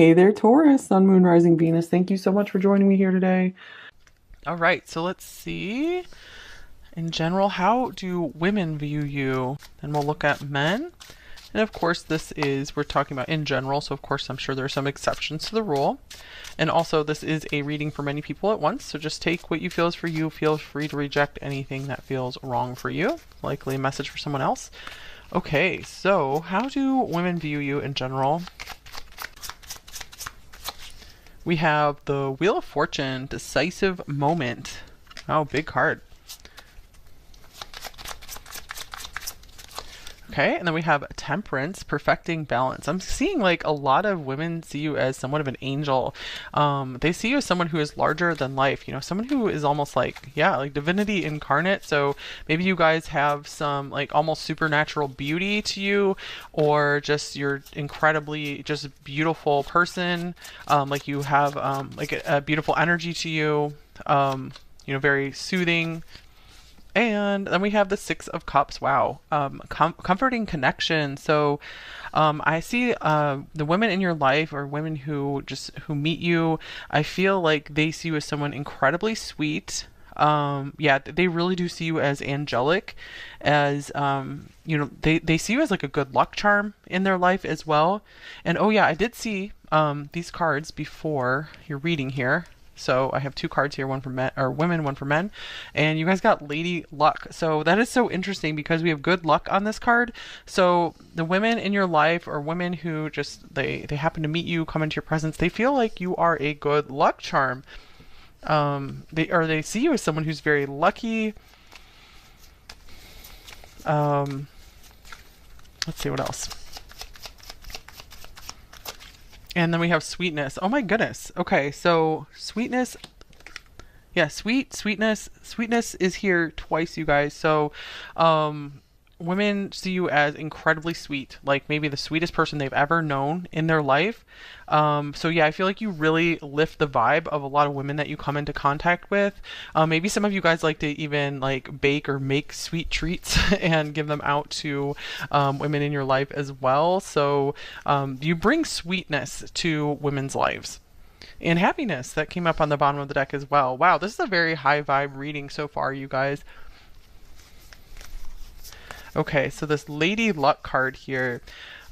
Hey there, Taurus, Sun, Moon, Rising, Venus. Thank you so much for joining me here today. All right, so let's see. In general, how do women view you? And we'll look at men. And of course, we're talking about in general, so of course, I'm sure there are some exceptions to the rule. And also, this is a reading for many people at once, so just take what you feel is for you. Feel free to reject anything that feels wrong for you, likely a message for someone else. Okay, so how do women view you in general? We have the Wheel of Fortune, decisive moment. Oh, big card. Okay, and then we have Temperance, perfecting balance. I'm seeing like a lot of women see you as somewhat of an angel. They see you as someone who is larger than life, someone who is almost like, yeah, like divinity incarnate. So maybe you guys have some like almost supernatural beauty to you, or just you're incredibly just beautiful person. Like you have like a beautiful energy to you, very soothing. And then we have the Six of Cups. Wow. Comforting connection. So I see the women in your life, or women who meet you, I feel like they see you as someone incredibly sweet. Yeah, they really do see you as angelic, as they see you as like a good luck charm in their life as well. And oh yeah, I did see these cards before your reading here. So I have two cards here, one for men or women, one for men, and you guys got Lady Luck. So that is so interesting because we have good luck on this card. So the women in your life, or women who just they happen to meet you, come into your presence, they feel like you are a good luck charm. They see you as someone who's very lucky. Let's see what else. And then we have sweetness. Oh my goodness. Okay, so sweetness. Yeah, sweetness. Sweetness is here twice, you guys. So, women see you as incredibly sweet, like maybe the sweetest person they've ever known in their life. So yeah, I feel like you really lift the vibe of a lot of women that you come into contact with. Maybe some of you guys like to even like bake or make sweet treats and give them out to women in your life as well. So you bring sweetness to women's lives. And happiness, that came up on the bottom of the deck as well. Wow, this is a very high vibe reading so far, you guys. Okay, so this Lady Luck card here,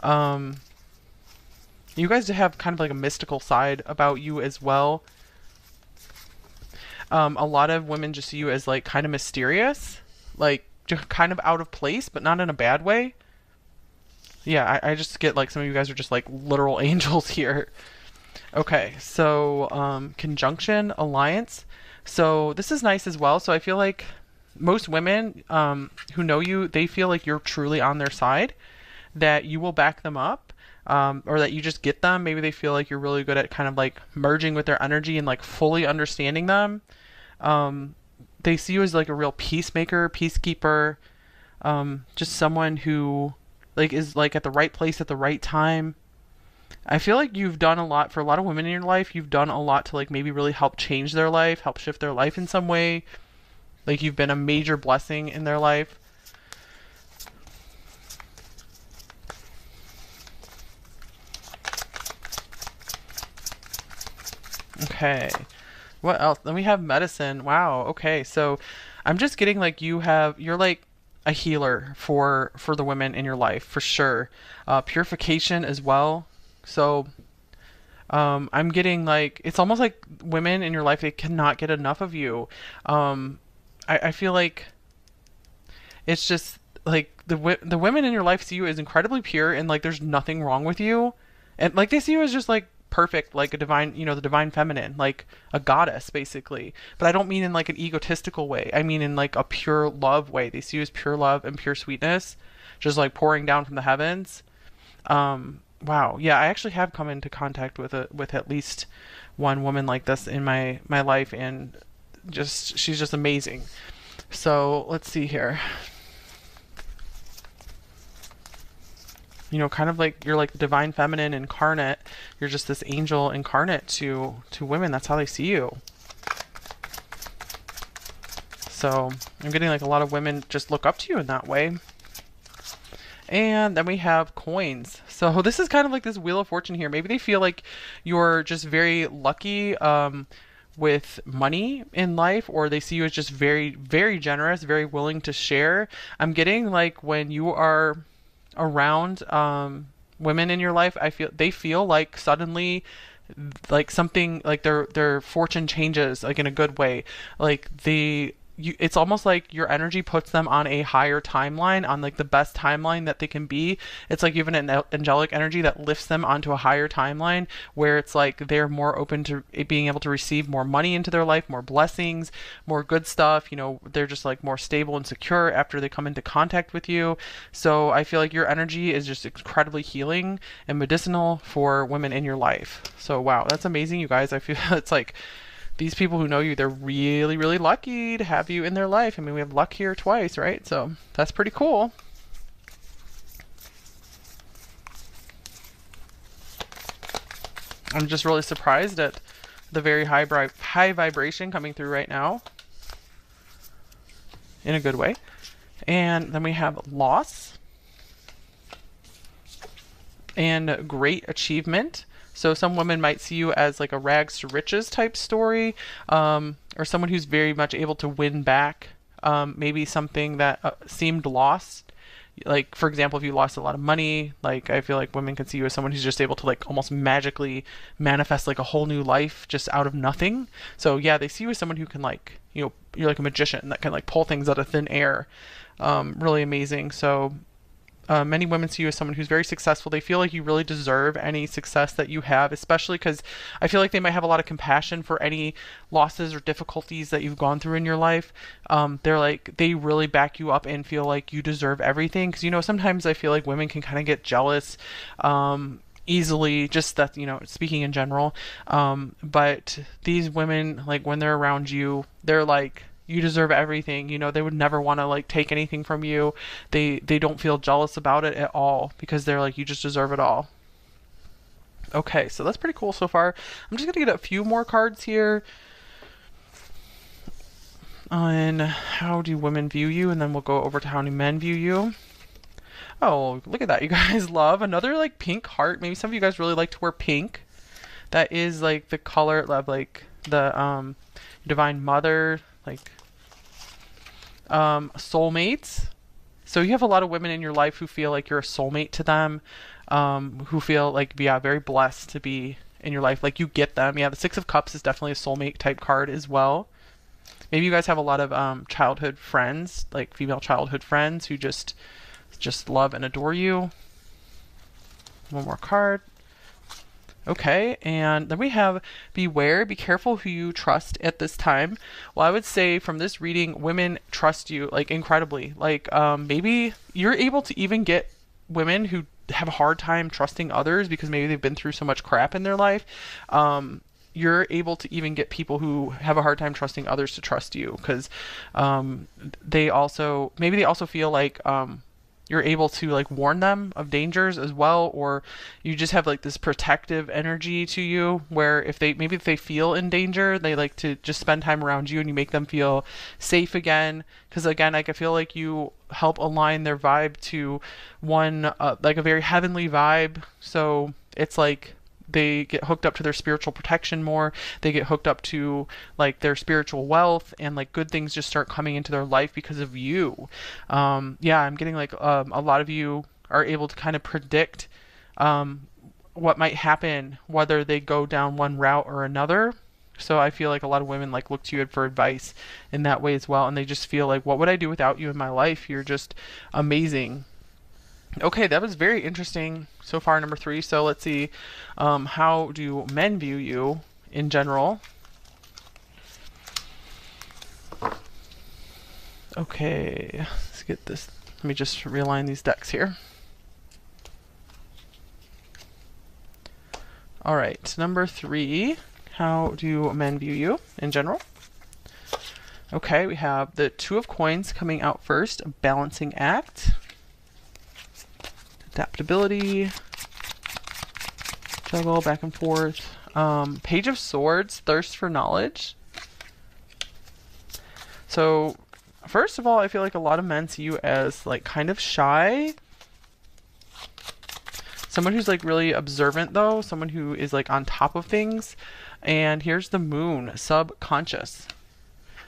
you guys have kind of like a mystical side about you as well. A lot of women just see you as like kind of mysterious, like just kind of out of place, but not in a bad way. Yeah, I just get like some of you guys are just like literal angels here. Okay, so conjunction, alliance. So this is nice as well. So I feel like most women who know you, they feel like you're truly on their side, that you will back them up, or that you just get them. Maybe they feel like you're really good at kind of like merging with their energy and like fully understanding them. They see you as like a real peacemaker, peacekeeper, just someone who like is like at the right place at the right time. I feel like you've done a lot for a lot of women in your life. You've done a lot to like maybe really help change their life, help shift their life in some way. Like you've been a major blessing in their life. Okay. What else? Then we have medicine. Wow. Okay. So I'm just getting like you're like a healer for the women in your life for sure. Purification as well. So I'm getting like it's almost like women in your life, they cannot get enough of you. I feel like it's just like the women in your life see you as incredibly pure, and like there's nothing wrong with you, and like they see you as just like perfect, like a divine, the divine feminine, like a goddess basically. But I don't mean in like an egotistical way. I mean in like a pure love way. They see you as pure love and pure sweetness, just like pouring down from the heavens. Wow. Yeah, I actually have come into contact with at least one woman like this in my life, and just she's just amazing. So let's see here. Kind of like you're like the divine feminine incarnate. You're just this angel incarnate to women. That's how they see you. So I'm getting like a lot of women just look up to you in that way. And then we have coins. So this is kind of like this Wheel of Fortune here. Maybe they feel like you're just very lucky with money in life, or they see you as just very, very generous, very willing to share. I'm getting like when you are around women in your life, I feel they feel like suddenly like something like their fortune changes like in a good way. Like it's almost like your energy puts them on a higher timeline, on like the best timeline that they can be. It's like you have an angelic energy that lifts them onto a higher timeline where it's like they're more open to it being able to receive more money into their life, more blessings, more good stuff. You know, they're just like more stable and secure after they come into contact with you. So I feel like your energy is just incredibly healing and medicinal for women in your life. So wow, that's amazing, you guys. I feel it's like these people who know you, they're really, really lucky to have you in their life. I mean, we have luck here twice, right? So that's pretty cool. I'm just really surprised at the very high vibration coming through right now in a good way. And then we have loss and great achievement. So some women might see you as like a rags to riches type story, or someone who's very much able to win back maybe something that seemed lost. Like, for example, if you lost a lot of money, like I feel like women can see you as someone who's just able to like almost magically manifest like a whole new life just out of nothing. So yeah, they see you as someone who can like, you know, you're like a magician that can like pull things out of thin air. Really amazing. So many women see you as someone who's very successful. They feel like you really deserve any success that you have, especially because I feel like they might have a lot of compassion for any losses or difficulties that you've gone through in your life. They're like, they really back you up and feel like you deserve everything. Because, you know, sometimes I feel like women can kind of get jealous. Easily, just that, you know, speaking in general, but these women, like when they're around you, they're like, you deserve everything. You know, they would never want to like take anything from you. They don't feel jealous about it at all because they're like, you just deserve it all. Okay, so that's pretty cool so far. I'm just gonna get a few more cards here on how do women view you, and then we'll go over to how do men view you. Oh, look at that, you guys. Love another like pink heart. Maybe some of you guys really like to wear pink. That is like the color of like the divine mother, like soulmates. So you have a lot of women in your life who feel like you're a soulmate to them, who feel like, yeah, very blessed to be in your life. Like you get them. Yeah, the Six of Cups is definitely a soulmate type card as well. Maybe you guys have a lot of childhood friends, like female childhood friends who just love and adore you. One more card. Okay, and then we have beware, be careful who you trust at this time. Well, I would say from this reading, women trust you like incredibly. Like maybe you're able to even get women who have a hard time trusting others because maybe they've been through so much crap in their life. You're able to even get people who have a hard time trusting others to trust you because they also feel like you're able to like warn them of dangers as well, or you just have like this protective energy to you where if they feel in danger, they like to just spend time around you and you make them feel safe again. Because again, like I feel like you help align their vibe to one like a very heavenly vibe. So it's like they get hooked up to their spiritual protection more. They get hooked up to like their spiritual wealth, and like good things just start coming into their life because of you. Yeah, I'm getting like a lot of you are able to kind of predict what might happen, whether they go down one route or another. So I feel like a lot of women like look to you for advice in that way as well, and they just feel like, what would I do without you in my life? You're just amazing. Okay, that was very interesting so far, number 3. So let's see, how do men view you in general? Okay, let's get this. Let me just realign these decks here. All right, number 3, how do men view you in general? Okay, we have the Two of Coins coming out first, a balancing act. Adaptability, juggle back and forth. Page of Swords, thirst for knowledge. So first of all, I feel like a lot of men see you as like kind of shy, Someone who's like really observant though, someone who is like on top of things. And here's the moon, subconscious.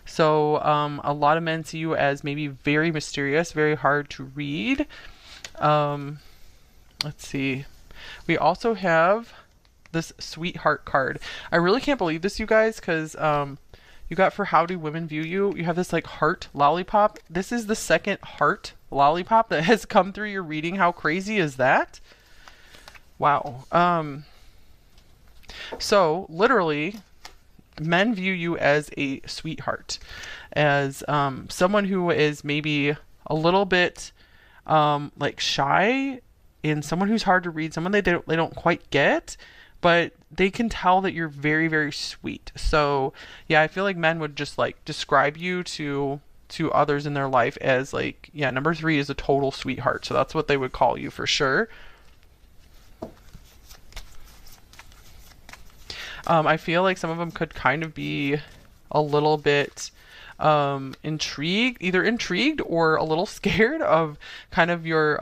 So a lot of men see you as maybe very mysterious, very hard to read. Um, let's see. We also have this sweetheart card. I really can't believe this, you guys, because you got for how do women view you, you have this like heart lollipop. This is the second heart lollipop that has come through your reading. How crazy is that? Wow. So literally, men view you as a sweetheart, as someone who is maybe a little bit like shy, and someone who's hard to read, someone they don't quite get, but they can tell that you're very, very sweet. So yeah, I feel like men would just like describe you to others in their life as like, yeah, number three is a total sweetheart. So that's what they would call you for sure. I feel like some of them could kind of be a little bit intrigued, either intrigued or a little scared of kind of your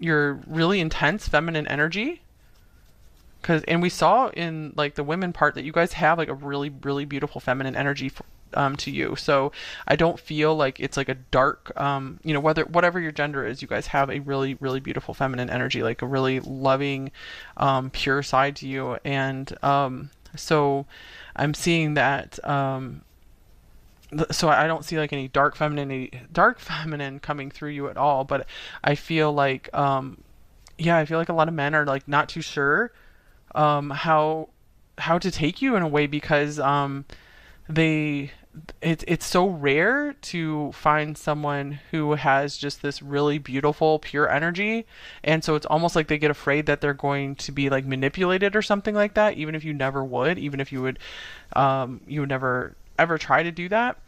really intense feminine energy. And we saw in like the women part that you guys have like a really, really beautiful feminine energy to you. So I don't feel like it's like a dark, whatever your gender is, you guys have a really, really beautiful feminine energy, like a really loving, pure side to you. And so I'm seeing that. So I don't see like any dark feminine coming through you at all. But I feel like, yeah, I feel like a lot of men are like not too sure how to take you in a way, because they it's so rare to find someone who has just this really beautiful pure energy, and so it's almost like they get afraid that they're going to be like manipulated or something like that, even if you never would, even if you would never ever try to do that.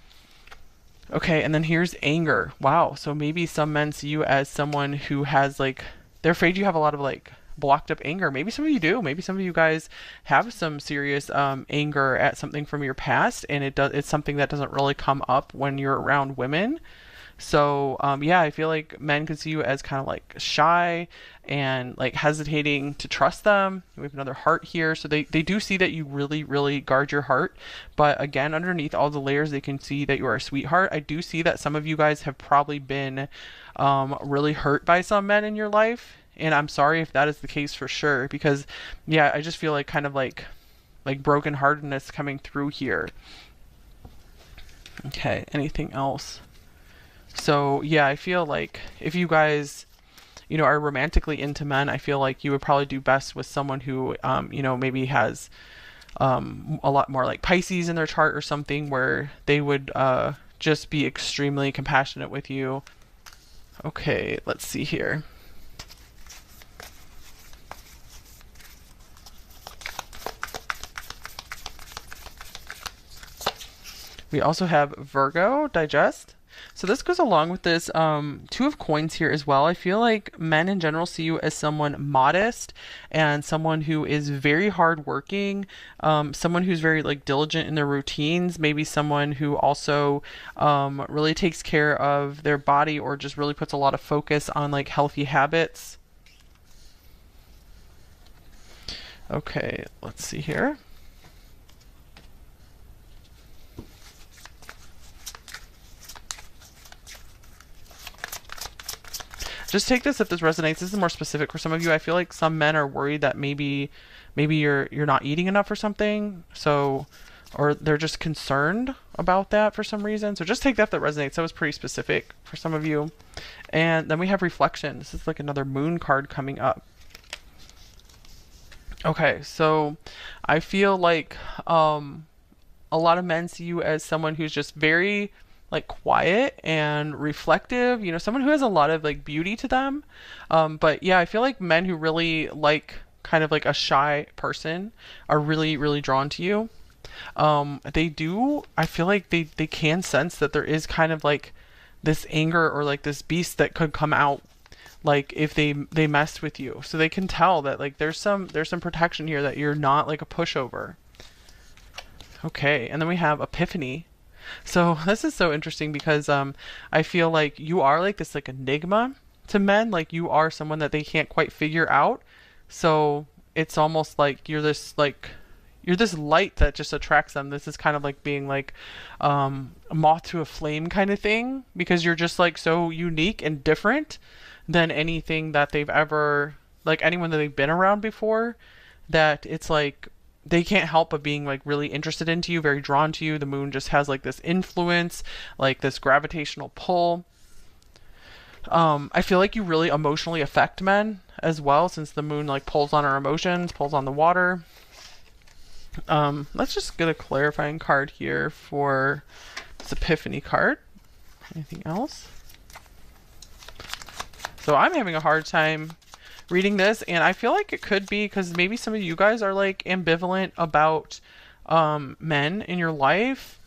Okay, and then here's anger. Wow, so maybe some men see you as someone who has like, they're afraid you have a lot of like blocked up anger. Maybe some of you do. Maybe some of you guys have some serious anger at something from your past, and it's something that doesn't really come up when you're around women. So yeah, I feel like men could see you as kind of like shy and like hesitating to trust them. We have another heart here. So they do see that you really, really guard your heart. But again, underneath all the layers, they can see that you are a sweetheart. I do see that some of you guys have probably been really hurt by some men in your life. And I'm sorry if that is the case for sure, because yeah, I just feel like kind of like brokenheartedness coming through here. Okay, anything else? So yeah, I feel like if you guys, are romantically into men, I feel like you would probably do best with someone who, maybe has a lot more like Pisces in their chart or something, where they would just be extremely compassionate with you. Okay, let's see here. We also have Virgo, digest. So this goes along with this two of coins here as well. I feel like men in general see you as someone modest and someone who is very hardworking, someone who's very like diligent in their routines, maybe someone who also really takes care of their body, or just really puts a lot of focus on like healthy habits. Okay, let's see here. Just take this if this resonates. This is more specific for some of you. I feel like some men are worried that maybe you're not eating enough or something. So, or they're just concerned about that for some reason. So just take that if that resonates. That was pretty specific for some of you. And then we have reflection. This is like another moon card coming up. Okay, so I feel like a lot of men see you as someone who's just very like quiet and reflective, someone who has a lot of like beauty to them. But yeah, I feel like men who really like kind of like a shy person are really, really drawn to you. I feel like they can sense that there is kind of like this anger or like this beast that could come out like if they messed with you. So they can tell that like there's some protection here, that you're not like a pushover. Okay, and then we have epiphany. So this is so interesting because I feel like you are like this like enigma, to men. Like you are someone that they can't quite figure out. So it's almost like you're this light that just attracts them. This is kind of like being like a moth to a flame kind of thing, because you're just like so unique and different than anything that they've ever, like anyone that they've been around before, that it's like they can't help but being like really interested into you, very drawn to you. The moon just has like this influence, like this gravitational pull. I feel like you really emotionally affect men as well, since the moon like pulls on our emotions, pulls on the water. Let's just get a clarifying card here for this Epiphany card. Anything else? So I'm having a hard time reading this, and I feel like it could be because maybe some of you guys are like ambivalent about men in your life.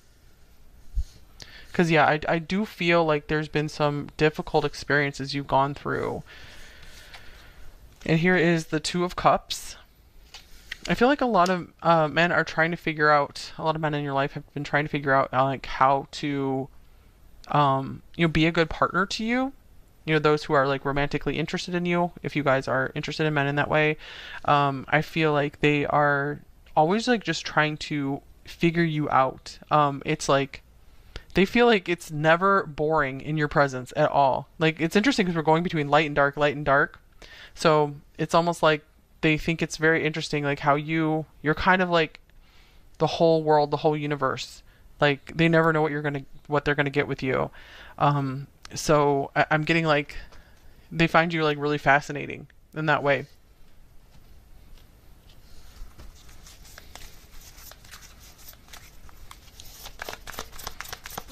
Because yeah, I do feel like there's been some difficult experiences you've gone through. And here is the Two of Cups. I feel like a lot of men are trying to figure out, a lot of men in your life have been trying to figure out like how to, be a good partner to you. Those who are like romantically interested in you, if you guys are interested in men in that way. I feel like they are always like just trying to figure you out. It's like, they feel like it's never boring in your presence at all. Like, it's interesting because we're going between light and dark, light and dark. So it's almost like they think it's very interesting, like how you're kind of like the whole world, the whole universe. Like they never know what they're gonna get with you. So I'm getting like they find you like really fascinating in that way.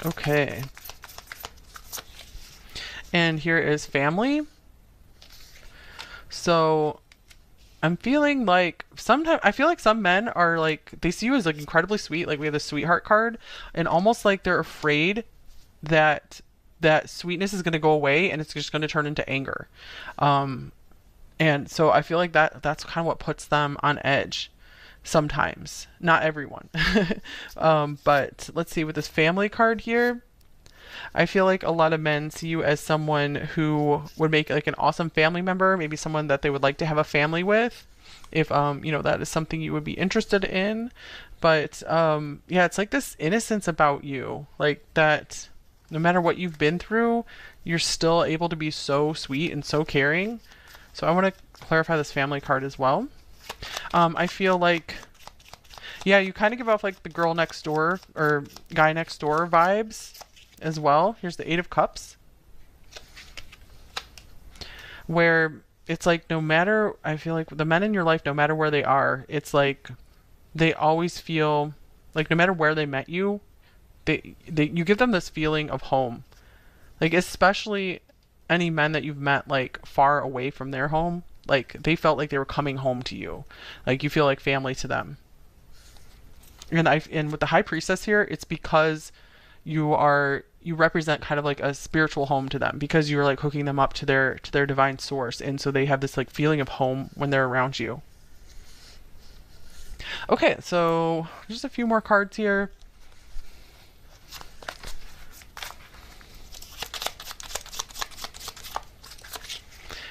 Okay. And here is family. So I'm feeling like sometimes I feel like some men are like they see you as like incredibly sweet, like we have the sweetheart card, and almost like they're afraid that that sweetness is going to go away and it's just going to turn into anger. Um and so I feel like that's kind of what puts them on edge sometimes. Not everyone. But let's see with this family card here. I feel like a lot of men see you as someone who would make like an awesome family member, maybe someone that they would like to have a family with, if that is something you would be interested in. But yeah, it's like this innocence about you, like that no matter what you've been through, you're still able to be so sweet and so caring. So I want to clarify this family card as well. I feel like yeah, you kind of give off like the girl next door or guy next door vibes as well. Here's the Eight of Cups, where it's like no matter, I feel like the men in your life, no matter where they are, it's like they always feel like no matter where they met you, they you give them this feeling of home. Like especially any men that you've met like far away from their home, like they felt like they were coming home to you. Like you feel like family to them. And with the High Priestess here, it's because you represent kind of like a spiritual home to them, because you're like hooking them up to their divine source, and so they have this like feeling of home when they're around you. Okay, so just a few more cards here.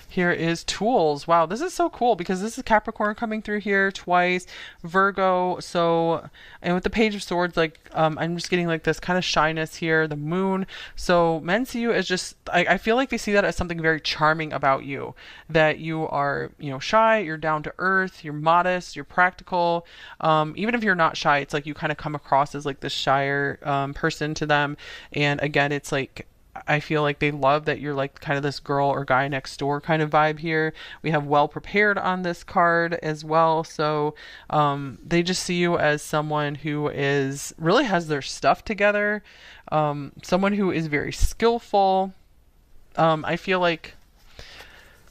Here is tools. Wow, this is so cool because this is Capricorn coming through here twice, Virgo. So, and with the Page of Swords, like I'm just getting like this kind of shyness here, the moon. So men see you as just, I feel like they see that as something very charming about you, that you are, shy, you're down to earth, you're modest, you're practical. Even if you're not shy, it's like you kind of come across as like this shyer person to them. And again, it's like, I feel like they love that you're like kind of this girl or guy next door kind of vibe here. We have well prepared on this card as well. So they just see you as someone who is really has their stuff together, someone who is very skillful. I feel like,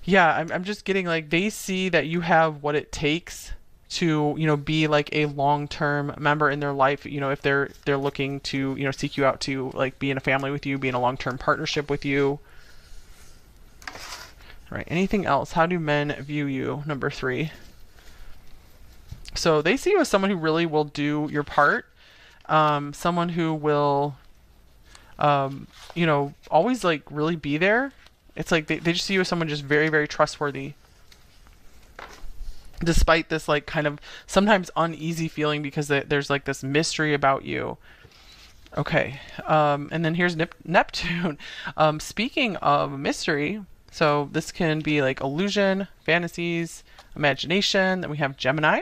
yeah, I'm just getting like they see that you have what it takes to be like a long-term member in their life, if they're looking to seek you out to like be in a family with you, be in a long-term partnership with you. All right, anything else? How do men view you? Number 3. So they see you as someone who really will do your part, someone who will always like really be there It's like they just see you as someone just very, very trustworthy, despite this like kind of sometimes uneasy feeling because there's like this mystery about you. Okay, and then here's Neptune. Speaking of mystery, so this can be like illusion, fantasies, imagination. Then we have Gemini,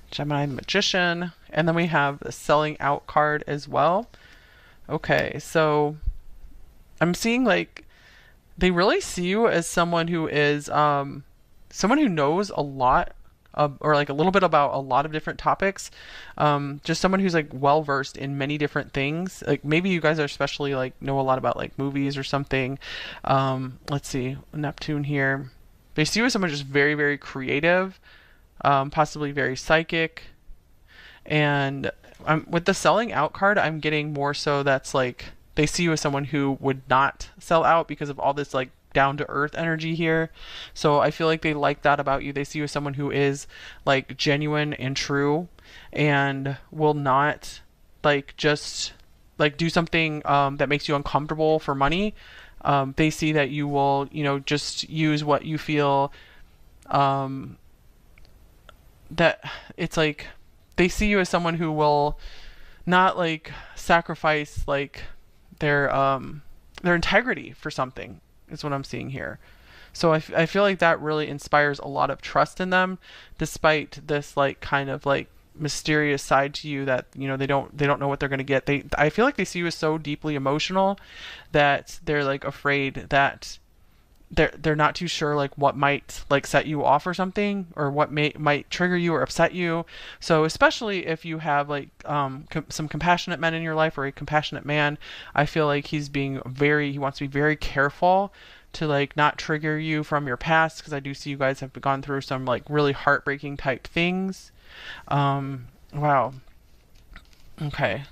Gemini the Magician, and then we have the selling out card as well. Okay, so I'm seeing like they really see you as someone who is someone who knows a lot or like a little bit about a lot of different topics. Just someone who's like well versed in many different things. Like maybe you guys are especially like know a lot about like movies or something. Let's see, Neptune here. They see you as someone just very, very creative, possibly very psychic. And with the selling out card, I'm getting more so that's like they see you as someone who would not sell out because of all this like down to earth energy here. So I feel like they like that about you. They see you as someone who is like genuine and true and will not like just like do something that makes you uncomfortable for money. They see that you will, you know, just use what you feel that it's like they see you as someone who will not like sacrifice like their integrity for something is what I'm seeing here. So I feel like that really inspires a lot of trust in them, despite this like kind of like mysterious side to you that you know they don't know what they're going to get. I feel like they see you as so deeply emotional that they're like afraid that they're not too sure like what might like set you off or something, or what might trigger you or upset you. So especially if you have like some compassionate men in your life or a compassionate man, I feel like he wants to be very careful to like not trigger you from your past, because I do see you guys have gone through some like really heartbreaking type things. Wow. Okay.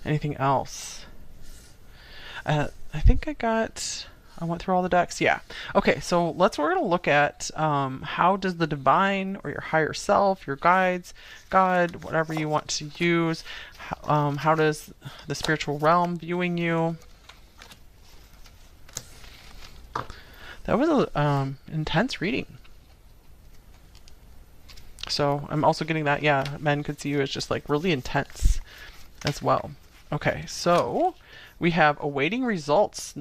Anything else? I think I went through all the decks. Yeah. Okay, so we're going to look at how does the divine or your higher self, your guides, God, whatever you want to use, how does the spiritual realm viewing you? That was a intense reading. So I'm also getting that, yeah, men could see you as just like really intense as well. Okay, so we have awaiting results,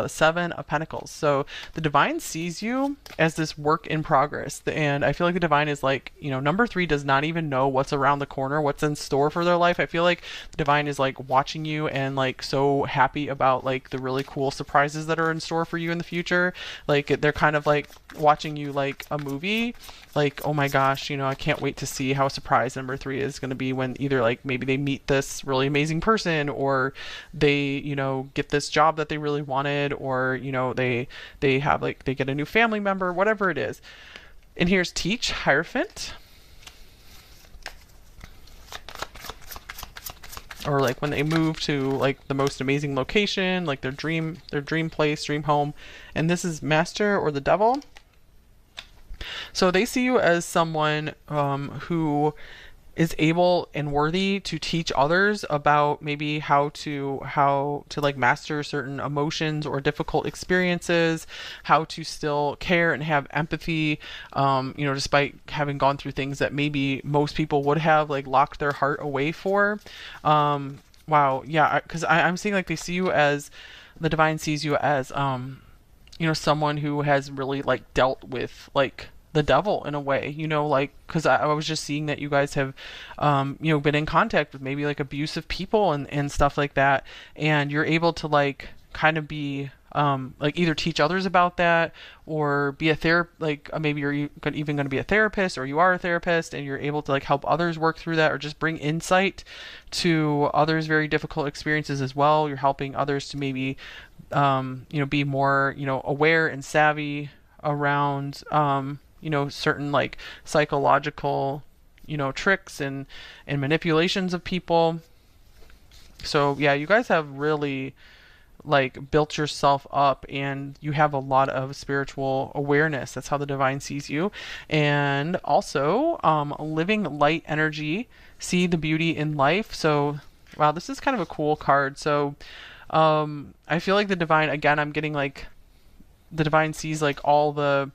Seven of Pentacles. So the divine sees you as this work in progress. And I feel like the divine is like, you know, number 3 does not even know what's around the corner, what's in store for their life. I feel like the divine is like watching you and like so happy about like the really cool surprises that are in store for you in the future. Like they're kind of like watching you like a movie. Like, oh my gosh, you know, I can't wait to see how surprised number 3 is going to be when either like maybe they meet this really amazing person, or they, you know, get this job that they really wanted, or, you know, they have like they get a new family member, whatever it is. And here's Teach, Hierophant. Or like when they move to like the most amazing location, like their dream place, dream home. And this is Master or the Devil. So they see you as someone who is able and worthy to teach others about maybe how to like master certain emotions or difficult experiences, how to still care and have empathy, you know, despite having gone through things that maybe most people would have like locked their heart away for. Wow, yeah, because I'm seeing like they see you as, the divine sees you as you know, someone who has really like dealt with like the devil in a way, you know, like, because I was just seeing that you guys have you know, been in contact with maybe like abusive people and stuff like that, and you're able to like kind of be like either teach others about that, or be a like maybe you're even going to be a therapist, or you are a therapist and you're able to like help others work through that, or just bring insight to others' very difficult experiences as well. You're helping others to maybe you know, be more, you know, aware and savvy around you know, certain like psychological, you know, tricks and manipulations of people. So yeah, you guys have really like built yourself up, and you have a lot of spiritual awareness. That's how the divine sees you. And also living light energy, see the beauty in life. So wow, this is kind of a cool card. So I feel like the divine, again, I'm getting like the divine sees like all the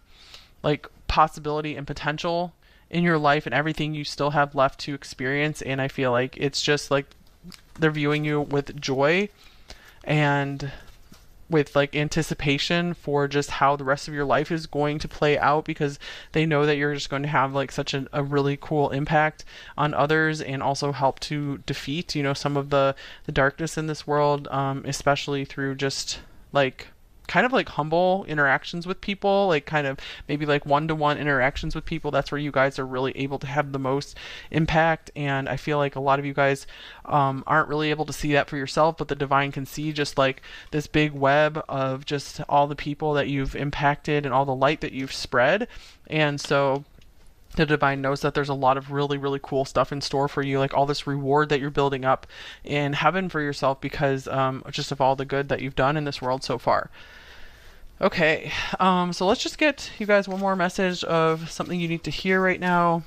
like possibility and potential in your life and everything you still have left to experience. And I feel like it's just like they're viewing you with joy and with like anticipation for just how the rest of your life is going to play out, because they know that you're just going to have like such a really cool impact on others and also help to defeat, some of the darkness in this world, especially through just like kind of like humble interactions with people, like kind of maybe like one-to-one interactions with people. That's where you guys are really able to have the most impact. And I feel like a lot of you guys aren't really able to see that for yourself, but the divine can see just like this big web of just all the people that you've impacted and all the light that you've spread. And so the divine knows that there's a lot of really, really cool stuff in store for you, like all this reward that you're building up in heaven for yourself because just of all the good that you've done in this world so far. Okay, so let's just get you guys one more message of something you need to hear right now.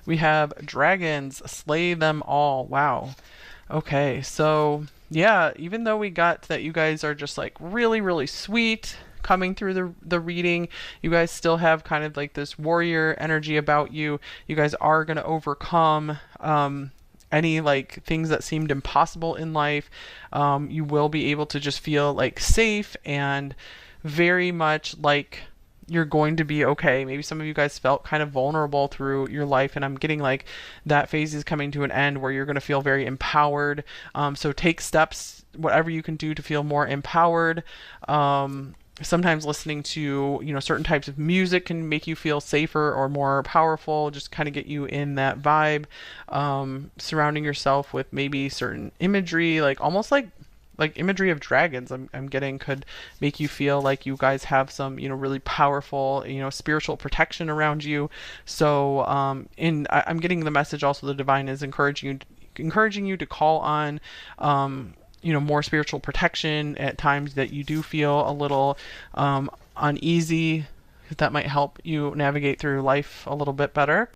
We have dragons, slay them all. Wow. Okay, so yeah, even though we got that you guys are just like really, really sweet coming through the reading, you guys still have kind of like this warrior energy about you. You guys are going to overcome any like things that seemed impossible in life. You will be able to just feel like safe and very much like you're going to be okay. Maybe some of you guys felt kind of vulnerable through your life, and I'm getting like that phase is coming to an end where you're going to feel very empowered. So take steps, whatever you can do to feel more empowered. Sometimes listening to certain types of music can make you feel safer or more powerful, just kind of get you in that vibe. Surrounding yourself with maybe certain imagery, like almost like imagery of dragons, I'm getting, could make you feel like you guys have some really powerful spiritual protection around you. So I'm getting the message also, the divine is encouraging you to call on more spiritual protection at times that you do feel a little uneasy. That might help you navigate through life a little bit better.